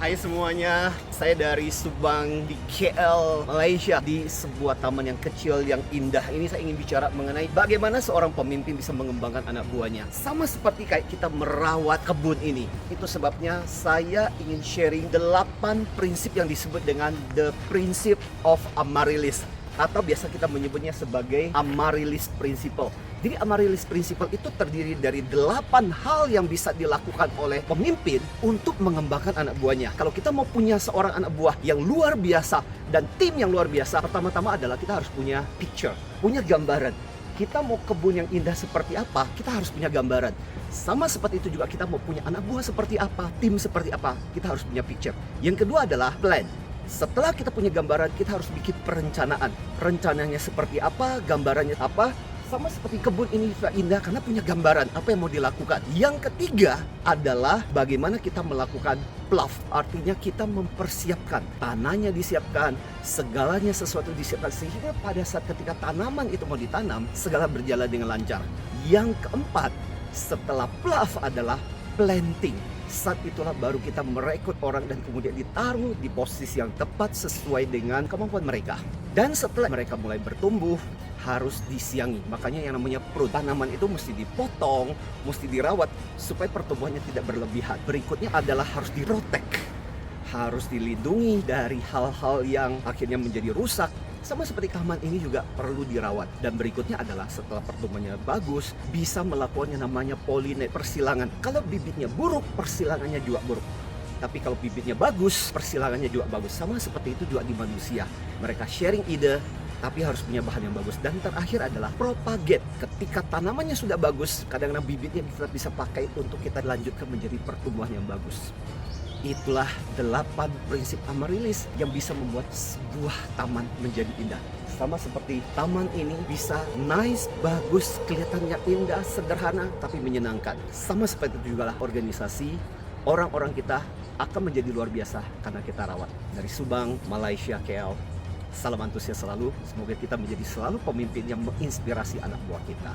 Hai semuanya, saya dari Subang di KL, Malaysia, di sebuah taman yang kecil, yang indah. Ini saya ingin bicara mengenai bagaimana seorang pemimpin bisa mengembangkan anak buahnya. Sama seperti kayak kita merawat kebun ini. Itu sebabnya saya ingin sharing 8 prinsip yang disebut dengan The Principle of Amaryllis, atau biasa kita menyebutnya sebagai Amaryllis Principle. Jadi Amaryllis Principle itu terdiri dari 8 hal yang bisa dilakukan oleh pemimpin untuk mengembangkan anak buahnya. Kalau kita mau punya seorang anak buah yang luar biasa dan tim yang luar biasa, pertama-tama adalah kita harus punya picture, punya gambaran. Kita mau kebun yang indah seperti apa, kita harus punya gambaran. Sama seperti itu juga kita mau punya anak buah seperti apa, tim seperti apa, kita harus punya picture. Yang kedua adalah plan. Setelah kita punya gambaran, kita harus bikin perencanaan. Rencananya seperti apa, gambarannya apa. Sama seperti kebun ini sudah indah karena punya gambaran apa yang mau dilakukan. Yang ketiga adalah bagaimana kita melakukan plough. Artinya kita mempersiapkan, tanahnya disiapkan, segalanya sesuatu disiapkan. Sehingga pada saat ketika tanaman itu mau ditanam, segala berjalan dengan lancar. Yang keempat, setelah plough adalah planting. Saat itulah baru kita merekrut orang dan kemudian ditaruh di posisi yang tepat sesuai dengan kemampuan mereka. Dan setelah mereka mulai bertumbuh, harus disiangi. Makanya yang namanya prune, tanaman itu mesti dipotong, mesti dirawat supaya pertumbuhannya tidak berlebihan. Berikutnya adalah harus diprotek, harus dilindungi dari hal-hal yang akhirnya menjadi rusak. Sama seperti taman ini juga perlu dirawat. Dan berikutnya adalah setelah pertumbuhannya bagus, bisa melakukan yang namanya pollinate, persilangan. Kalau bibitnya buruk, persilangannya juga buruk. Tapi kalau bibitnya bagus, persilangannya juga bagus. Sama seperti itu juga di manusia. Mereka sharing ide, tapi harus punya bahan yang bagus. Dan terakhir adalah propagate. Ketika tanamannya sudah bagus, kadang-kadang bibitnya kita bisa pakai untuk kita lanjutkan menjadi pertumbuhan yang bagus. Itulah 8 prinsip Amaryllis yang bisa membuat sebuah taman menjadi indah. Sama seperti taman ini bisa nice, bagus, kelihatannya indah, sederhana, tapi menyenangkan. Sama seperti itu juga lah organisasi, orang-orang kita akan menjadi luar biasa karena kita rawat. Dari Subang, Malaysia, KL, salam antusias selalu. Semoga kita menjadi selalu pemimpin yang menginspirasi anak buah kita.